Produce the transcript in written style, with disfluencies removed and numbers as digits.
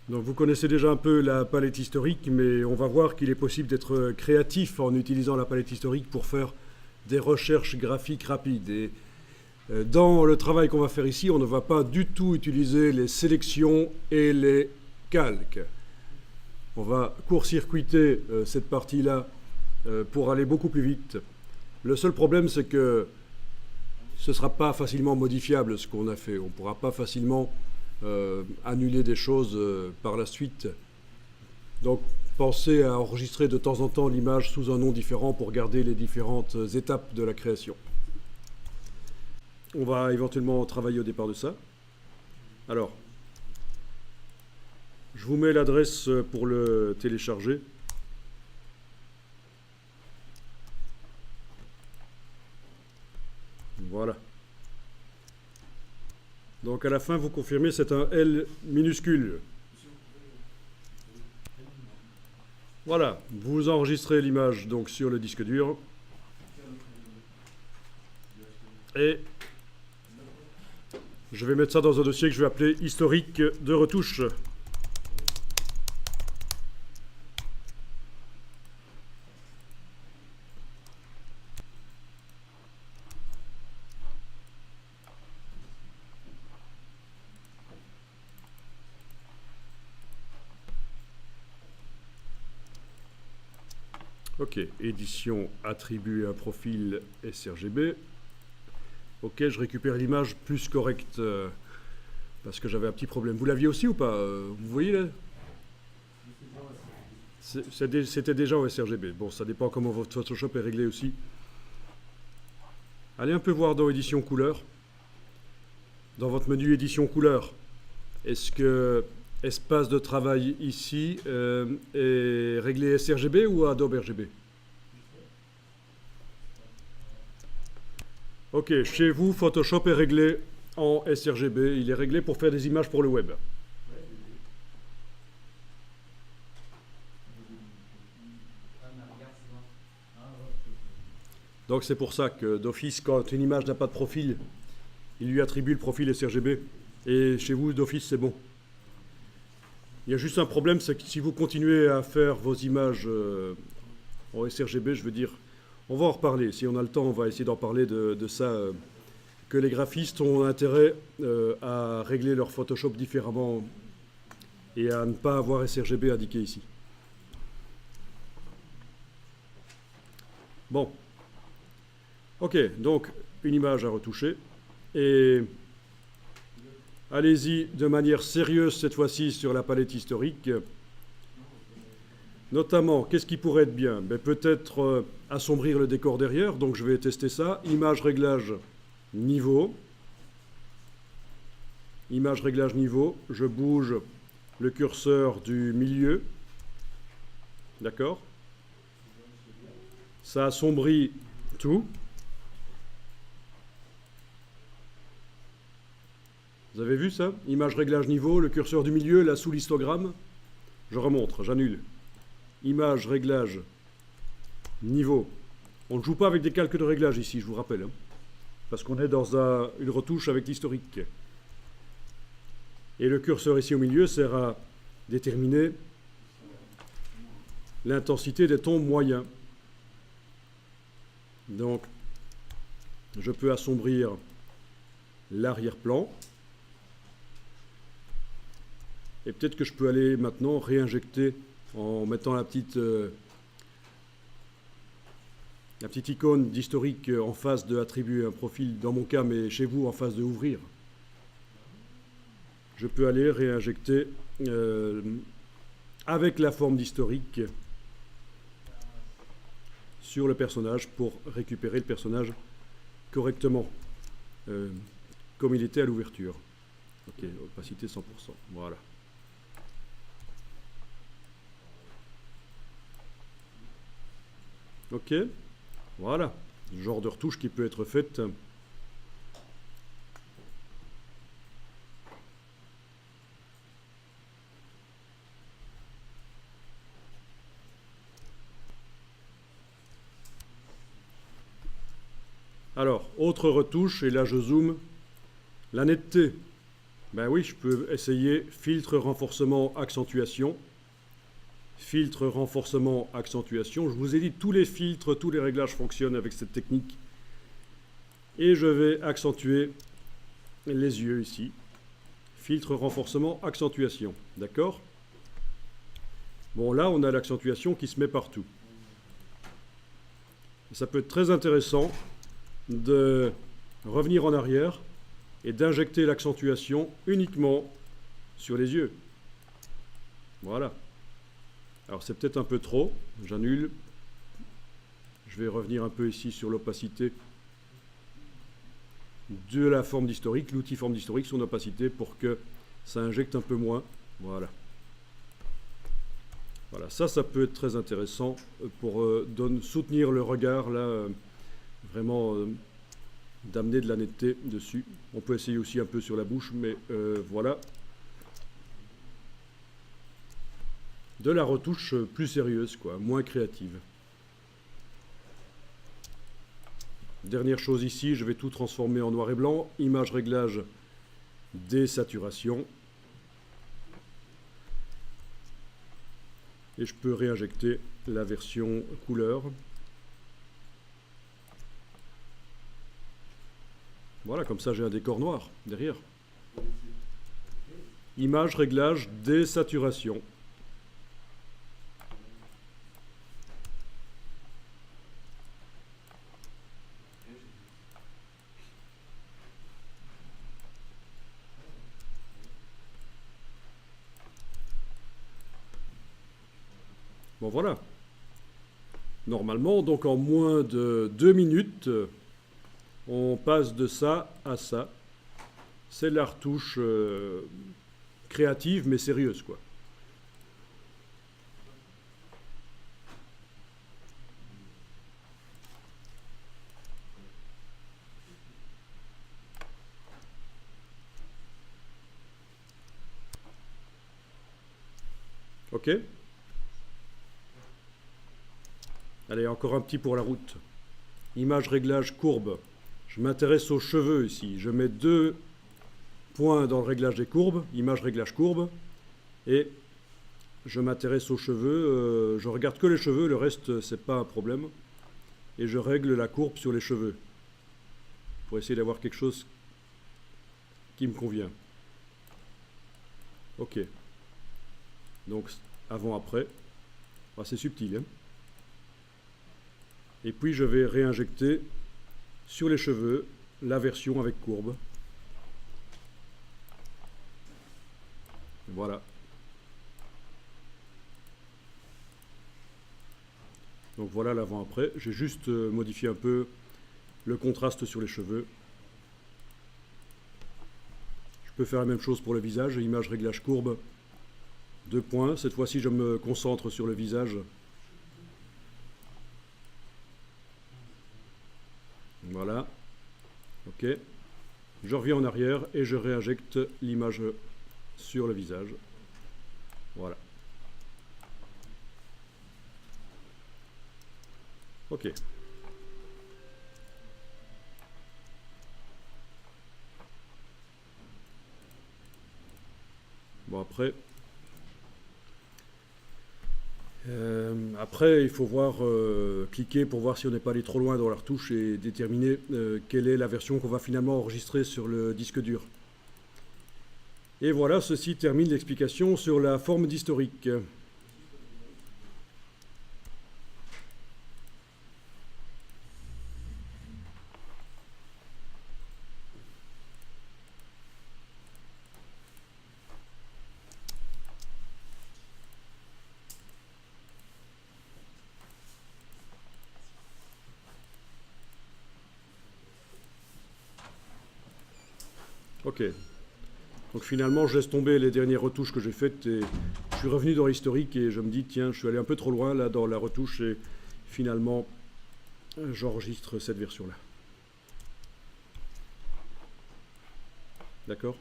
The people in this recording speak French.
Donc vous connaissez déjà un peu la palette historique, mais on va voir qu'il est possible d'être créatif en utilisant la palette historique pour faire des recherches graphiques rapides. Et dans le travail qu'on va faire ici, on ne va pas du tout utiliser les sélections et les calques. On va court-circuiter cette partie-là pour aller beaucoup plus vite. Le seul problème, c'est que ce ne sera pas facilement modifiable ce qu'on a fait. On ne pourra pas facilement annuler des choses par la suite. Donc pensez à enregistrer de temps en temps l'image sous un nom différent pour garder les différentes étapes de la création. On va éventuellement travailler au départ de ça. Alors, je vous mets l'adresse pour le télécharger. Voilà. Donc à la fin, vous confirmez, c'est un L minuscule. Voilà, vous enregistrez l'image donc sur le disque dur. Et je vais mettre ça dans un dossier que je vais appeler historique de retouche. Ok, édition attribue un profil sRGB. Ok, je récupère l'image plus correcte parce que j'avais un petit problème. Vous l'aviez aussi ou pas vous voyez là? C'était déjà en sRGB. Bon, ça dépend comment votre Photoshop est réglé aussi. Allez un peu voir dans édition couleur. Dans votre menu édition couleur, est-ce que espace de travail ici est réglé sRGB ou Adobe RGB? Ok, chez vous, Photoshop est réglé en sRGB. Il est réglé pour faire des images pour le web. Donc c'est pour ça que d'office, quand une image n'a pas de profil, il lui attribue le profil sRGB. Et chez vous, d'office, c'est bon. Il y a juste un problème, c'est que si vous continuez à faire vos images en sRGB, je veux dire, on va en reparler. Si on a le temps, on va essayer d'en parler de ça. Que les graphistes ont intérêt à régler leur Photoshop différemment et à ne pas avoir sRGB indiqué ici. Bon. Ok, donc une image à retoucher. Et allez-y de manière sérieuse cette fois-ci sur la palette historique. Notamment, qu'est-ce qui pourrait être bien? Peut-être assombrir le décor derrière, donc je vais tester ça. Image, réglage, niveau. Image, réglage, niveau. Je bouge le curseur du milieu. D'accord? Ça assombrit tout. Vous avez vu ça? Image, réglage, niveau, le curseur du milieu, là sous l'histogramme. Je remonte, j'annule. Image, réglage, niveau. On ne joue pas avec des calques de réglage ici, je vous rappelle. Hein, parce qu'on est dans une retouche avec l'historique. Et le curseur ici au milieu sert à déterminer l'intensité des tons moyens. Donc, je peux assombrir l'arrière-plan. Et peut-être que je peux aller maintenant réinjecter en mettant la petite icône d'historique en face de attribuer un profil, dans mon cas, mais chez vous en face de ouvrir. Je peux aller réinjecter avec la forme d'historique sur le personnage pour récupérer le personnage correctement, comme il était à l'ouverture. Ok, opacité 100%, voilà. Ok, voilà, le genre de retouche qui peut être faite. Alors, autre retouche, et là je zoome, la netteté. Ben oui, je peux essayer filtre, renforcement, accentuation. Filtre, renforcement, accentuation. Je vous ai dit, tous les filtres, tous les réglages fonctionnent avec cette technique. Et je vais accentuer les yeux ici. Filtre, renforcement, accentuation. D'accord? Bon, là, on a l'accentuation qui se met partout. Ça peut être très intéressant de revenir en arrière et d'injecter l'accentuation uniquement sur les yeux. Voilà. Alors c'est peut-être un peu trop, j'annule. Je vais revenir un peu ici sur l'opacité de la forme d'historique, l'outil forme d'historique, son opacité pour que ça injecte un peu moins. Voilà. Voilà, ça peut être très intéressant pour soutenir le regard, là, vraiment d'amener de la netteté dessus. On peut essayer aussi un peu sur la bouche, mais voilà. De la retouche plus sérieuse, quoi, moins créative. Dernière chose ici, je vais tout transformer en noir et blanc. Image réglage, désaturation. Et je peux réinjecter la version couleur. Voilà, comme ça j'ai un décor noir derrière. Image réglage, désaturation. Bon voilà. Normalement, donc en moins de 2 minutes, on passe de ça à ça. C'est la retouche créative mais sérieuse, quoi. Ok? Allez, encore un petit pour la route. Image réglage courbe. Je m'intéresse aux cheveux ici. Je mets 2 points dans le réglage des courbes, image réglage courbe, et je m'intéresse aux cheveux. Je regarde que les cheveux, le reste, c'est pas un problème. Et je règle la courbe sur les cheveux pour essayer d'avoir quelque chose qui me convient. Ok. Donc, avant-après. Ah, c'est subtil, hein. Et puis je vais réinjecter sur les cheveux la version avec courbe. Voilà. Donc voilà l'avant-après. J'ai juste modifié un peu le contraste sur les cheveux. Je peux faire la même chose pour le visage. Image réglage courbe. 2 points. Cette fois-ci, je me concentre sur le visage. Voilà. Ok. Je reviens en arrière et je réinjecte l'image sur le visage. Voilà. Ok. Bon, après, il faut voir, cliquer pour voir si on n'est pas allé trop loin dans la retouche et déterminer quelle est la version qu'on va finalement enregistrer sur le disque dur. Et voilà, ceci termine l'explication sur la forme d'historique. Ok. Donc finalement, je laisse tomber les dernières retouches que j'ai faites et je suis revenu dans l'historique et je me dis, tiens, je suis allé un peu trop loin là dans la retouche et finalement, j'enregistre cette version-là. D'accord ?